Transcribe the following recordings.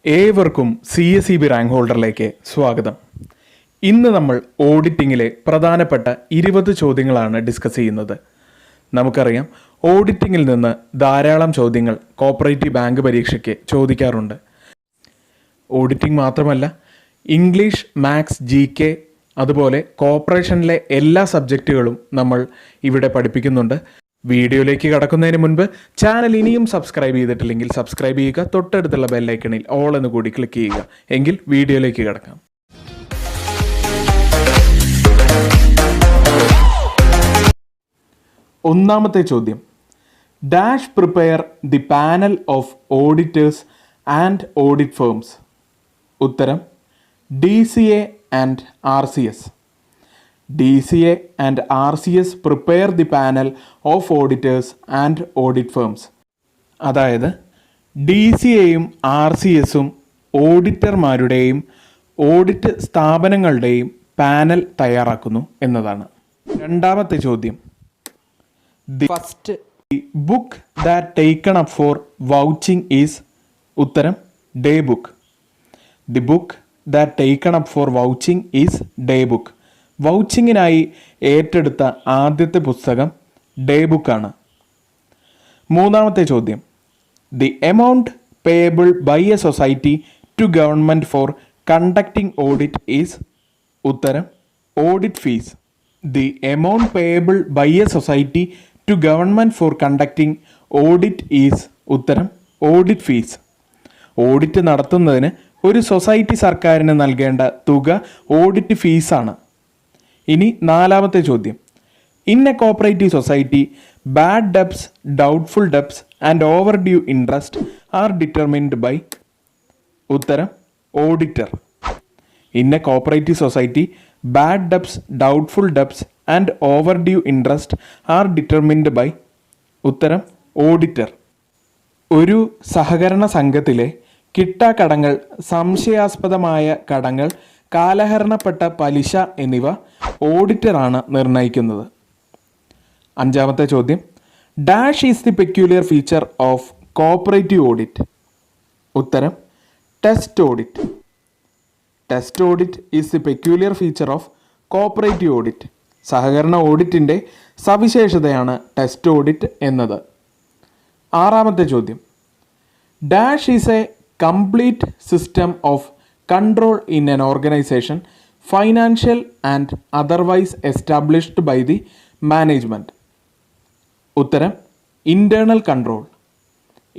ഏവർക്കും CSEB rank ഹോൾഡറിലേക്ക് സ്വാഗതം. ഇന്ന് നമ്മൾ ഓഡിറ്റിങ്ങിലെ പ്രധാനപ്പെട്ട 20 ചോദ്യങ്ങളാണ് ഡിസ്കസ് ചെയ്യുന്നത്. നമുക്കറിയാം, ഓഡിറ്റിങ്ങിൽ നിന്ന് ധാരാളം ചോദ്യങ്ങൾ കോപ്പറേറ്റീവ് ബാങ്ക് പരീക്ഷയ്ക്ക് ചോദിക്കാറുണ്ട്. ഓഡിറ്റിംഗ് മാത്രമല്ല, ഇംഗ്ലീഷ്, മാത്സ്, GK അതുപോലെ കോർപ്പറേഷനിലെ എല്ലാ സബ്ജക്റ്റുകളും നമ്മൾ ഇവിടെ പഠിപ്പിക്കുന്നുണ്ട്. വീഡിയോയിലേക്ക് കടക്കുന്നതിന് മുൻപ് ചാനൽ ഇനിയും സബ്സ്ക്രൈബ് ചെയ്തിട്ടില്ലെങ്കിൽ സബ്സ്ക്രൈബ് ചെയ്യുക. തൊട്ടടുത്തുള്ള ബെല്ലൈക്കണിൽ ഓൾ എന്ന് കൂടി ക്ലിക്ക് ചെയ്യുക. എങ്കിൽ വീഡിയോയിലേക്ക് കടക്കാം. ഒന്നാമത്തെ ചോദ്യം, dash prepare the panel of auditors and audit firms. ഉത്തരം DCA and RCS. DCA and RCS prepare the panel of auditors and audit firms. അതായത് DCAയും RCSും ഓഡിറ്റർമാരുടെയും ഓഡിറ്റ് സ്ഥാപനങ്ങളുടെയും പാനൽ തയ്യാറാക്കുന്നു എന്നതാണ്. രണ്ടാമത്തെ ചോദ്യം, the first book that taken up for vouching is. ഉത്തരം day book. The book that taken up for vouching is day book. വൗച്ചിങ്ങിനായി ഏറ്റെടുത്ത ആദ്യത്തെ പുസ്തകം ഡേ ബുക്കാണ്. മൂന്നാമത്തെ ചോദ്യം, the amount payable by a society to government for conducting audit is. ഉത്തരം audit fees. The amount payable by a society to government for conducting audit is. ഉത്തരം audit fees. Audit നടത്തുന്നതിന് ഒരു സൊസൈറ്റി സർക്കാരിന് നൽകേണ്ട തുക ഓഡിറ്റ് ഫീസാണ്. ഇനി നാലാമത്തെ ചോദ്യം, in a cooperative society bad debts, doubtful debts and over due interest are determined by. ഉത്തരം auditor. In a cooperative society bad debts, doubtful debts and over due interest are determined by. ഉത്തരം auditor. ഒരു സഹകരണ സംഘത്തിലെ കിട്ടാക്കടങ്ങൾ, സംശയാസ്പദമായ കടങ്ങൾ, കാലഹരണപ്പെട്ട പലിശ എന്നിവ ഓഡിറ്ററാണ് നിർണ്ണയിക്കുന്നത്. അഞ്ചാമത്തെ ചോദ്യം, dash is the peculiar feature of cooperative audit. ഉത്തരം test audit. Test audit is the peculiar feature of cooperative audit. സഹകരണ ഓഡിറ്റിൻ്റെ സവിശേഷതയാണ് ടെസ്റ്റ് ഓഡിറ്റ് എന്നത്. ആറാമത്തെ ചോദ്യം, dash is a complete system of control in an organization, financial and otherwise established by the management. ഉത്തരം internal control.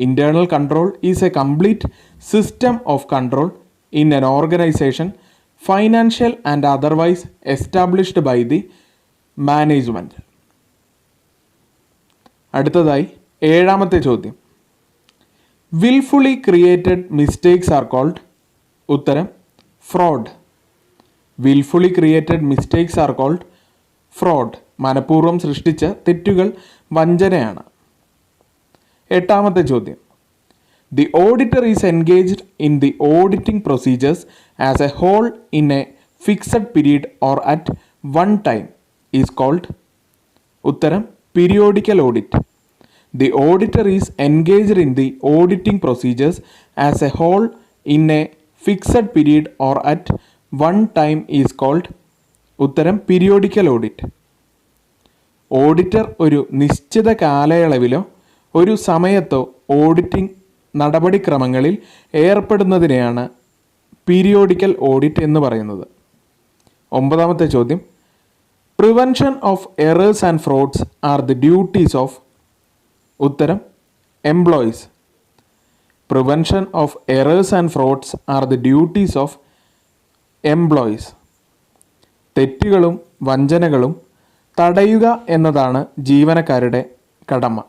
Internal control is a complete system of control in an organization, financial and otherwise established by the management. അടുത്തതായി ഏഴാമത്തെ ചോദ്യം, willfully created mistakes are called. ഉത്തരം fraud. Wilfully created mistakes are called fraud. മനഃപൂർവ്വം സൃഷ്ടിച്ച തെറ്റുകൾ വഞ്ചനയാണ്. എട്ടാമത്തെ ചോദ്യം, the auditor is engaged in the auditing procedures as a whole in a fixed period or at one time is called. ഉത്തരം periodical audit. The auditor is engaged in the auditing procedures as a whole in a fixed period or at one time is called. ഉത്തരം periodical audit. Auditor ഒരു നിശ്ചിത കാലയളവിലോ ഒരു സമയത്തോ auditing നടപടിക്രമങ്ങളിൽ ഏർപ്പെടുന്നതിനെയാണ് periodical audit എന്ന് പറയുന്നത്. ഒമ്പതാമത്തെ ചോദ്യം, prevention of errors and fruits are the duties of. ഉത്തരം employees. Prevention of errors and frauds are the duties of employees. തെറ്റുകളും വഞ്ചനകളും തടയുക എന്നതാണ് ജീവനക്കാരുടെ കടമ.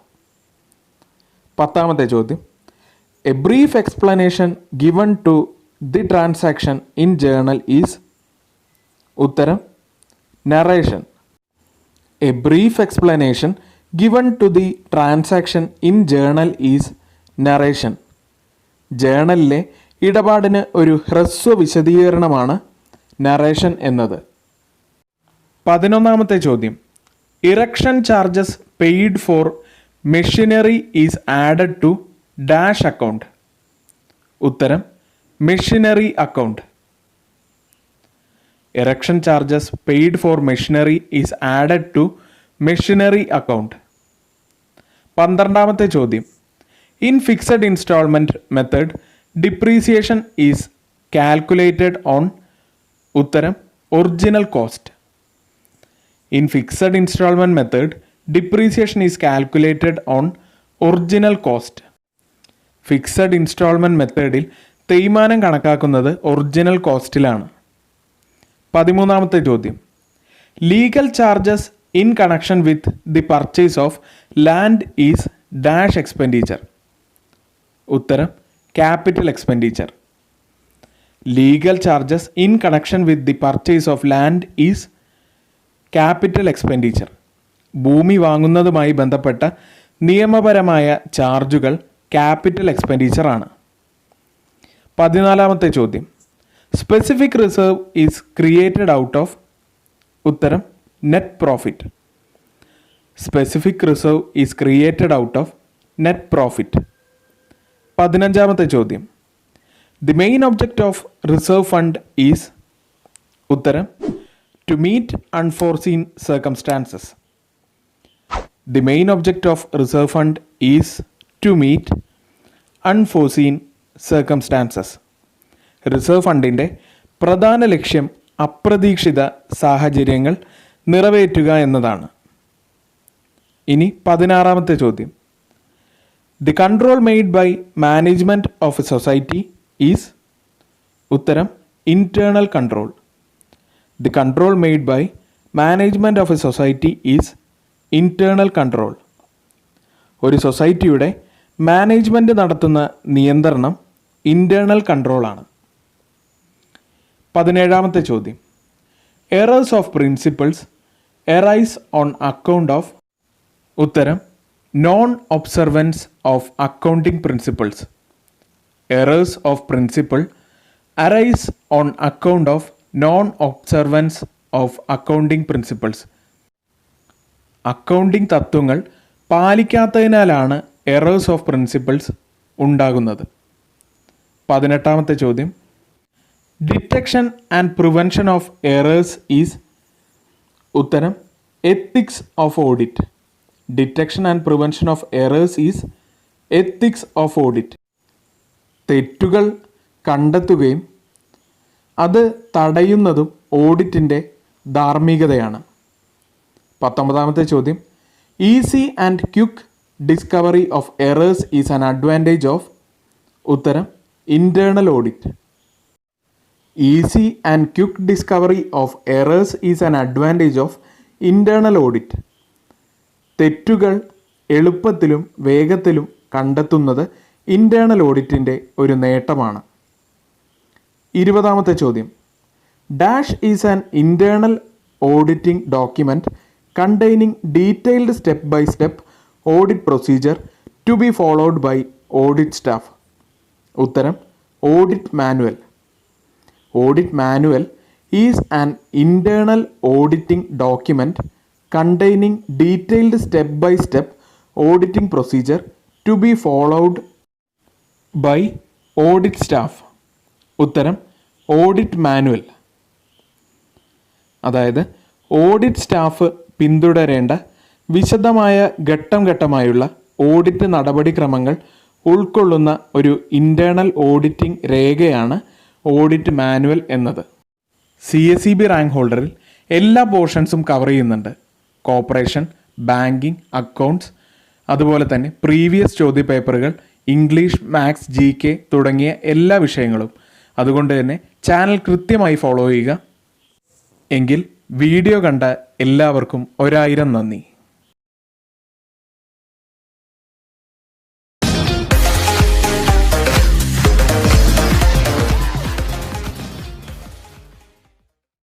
പത്താമത്തെ ചോദ്യം, a brief explanation given to the transaction in journal is. ഉത്തരം narration. A brief explanation given to the transaction in journal is narration. ജേണലിലെ ഇടപാടിന് ഒരു ഹ്രസ്വ വിശദീകരണമാണ് നറേഷൻ എന്നത്. 11ാമത്തെ ചോദ്യം, erection charges paid for machinery is added to dash account. ഉത്തരം machinery account. Erection charges paid for machinery is added to machinery account. 12ാമത്തെ ചോദ്യം. In fixed instalment method depreciation is calculated on. ഉത്തരം original cost. In fixed instalment method depreciation is calculated on original cost. Fixed instalment മെത്തേഡിൽ തേയ്മാനം കണക്കാക്കുന്നത് original കോസ്റ്റിലാണ്. 13ാമത്തെ ചോദ്യം. Legal charges in connection with the purchase of land is dash expenditure. ഉത്തരം capital expenditure. Legal charges in connection with the purchase of land is capital expenditure. ഭൂമി വാങ്ങുന്നതുമായി ബന്ധപ്പെട്ട നിയമപരമായ ചാർജുകൾ ക്യാപിറ്റൽ എക്സ്പെൻഡിച്ചർ ആണ്. 14ാമത്തെ ചോദ്യം. Specific reserve is created out of. ഉത്തരം net profit. Specific reserve is created out of net profit. 15ാമത്തെ ചോദ്യം. The main object of reserve fund is. ഉത്തരം to meet unforeseen circumstances. The main object of reserve fund is to meet unforeseen circumstances. Reserve ഫണ്ടിൻ്റെ പ്രധാന ലക്ഷ്യം അപ്രതീക്ഷിത സാഹചര്യങ്ങൾ നിറവേറ്റുക എന്നതാണ്. ഇനി 16ാമത്തെ ചോദ്യം. The control made by management of a society is. ഉത്തരം internal control. The control made by management of a society is internal control. ഒരു സൊസൈറ്റിയുടെ മാനേജ്മെൻറ്റ് നടത്തുന്ന നിയന്ത്രണം ഇൻറ്റേർണൽ കൺട്രോളാണ്. 17ാമത്തെ ചോദ്യം. Errors of principles arise on account of. ഉത്തരം non observance of accounting principles. Errors of principle arise on account of non observance of accounting principles. Accounting തത്വങ്ങൾ പാലിക്കാത്തതിനാലാണ് എറേഴ്സ് ഓഫ് പ്രിൻസിപ്പിൾസ് ഉണ്ടാകുന്നത്. 18ാമത്തെ ചോദ്യം. Detection and prevention of errors is. ഉത്തരം ethics of audit. Detection and prevention of errors is ethics of audit. തെറ്റുകൾ കണ്ടെത്തുകയും അത് തടയുന്നതും ഓഡിറ്റിൻ്റെ ധാർമ്മികതയാണ്. 19ാമത്തെ ചോദ്യം. Easy and quick discovery of errors is an advantage of. ഉത്തരം internal audit. Easy and quick discovery of errors is an advantage of internal audit. തെറ്റുകൾ എളുപ്പത്തിലും വേഗത്തിലും കണ്ടെത്തുന്നത് ഇൻറ്റേർണൽ ഓഡിറ്റിൻ്റെ ഒരു നേട്ടമാണ്. 20ാമത്തെ ചോദ്യം. Dash is an internal auditing document containing detailed step by step audit procedure to be followed by audit staff. ഉത്തരം audit manual. Audit manual is an internal auditing document containing detailed step-by-step auditing procedure to be followed by audit staff. ഉത്തരം audit manual. അതായത് audit staff പിന്തുടരേണ്ട വിശദമായ ഘട്ടം ഘട്ടമായുള്ള audit നടപടിക്രമങ്ങൾ ഉൾക്കൊള്ളുന്ന ഒരു internal auditing രേഖയാണ് ഓഡിറ്റ് മാനുവൽ എന്നത്. CSEB റാങ്ക് ഹോൾഡറിൽ എല്ലാ പോർഷൻസും കവർ ചെയ്യുന്നുണ്ട്. കോർപ്പറേഷൻ, ബാങ്കിങ്, അക്കൗണ്ട്സ്, അതുപോലെ തന്നെ പ്രീവിയസ് ചോദ്യപേപ്പറുകൾ, ഇംഗ്ലീഷ്, മാത്സ്, GK തുടങ്ങിയ എല്ലാ വിഷയങ്ങളും. അതുകൊണ്ട് തന്നെ ചാനൽ കൃത്യമായി ഫോളോ ചെയ്യുക. എങ്കിൽ വീഡിയോ കണ്ട എല്ലാവർക്കും 1000 നന്ദി.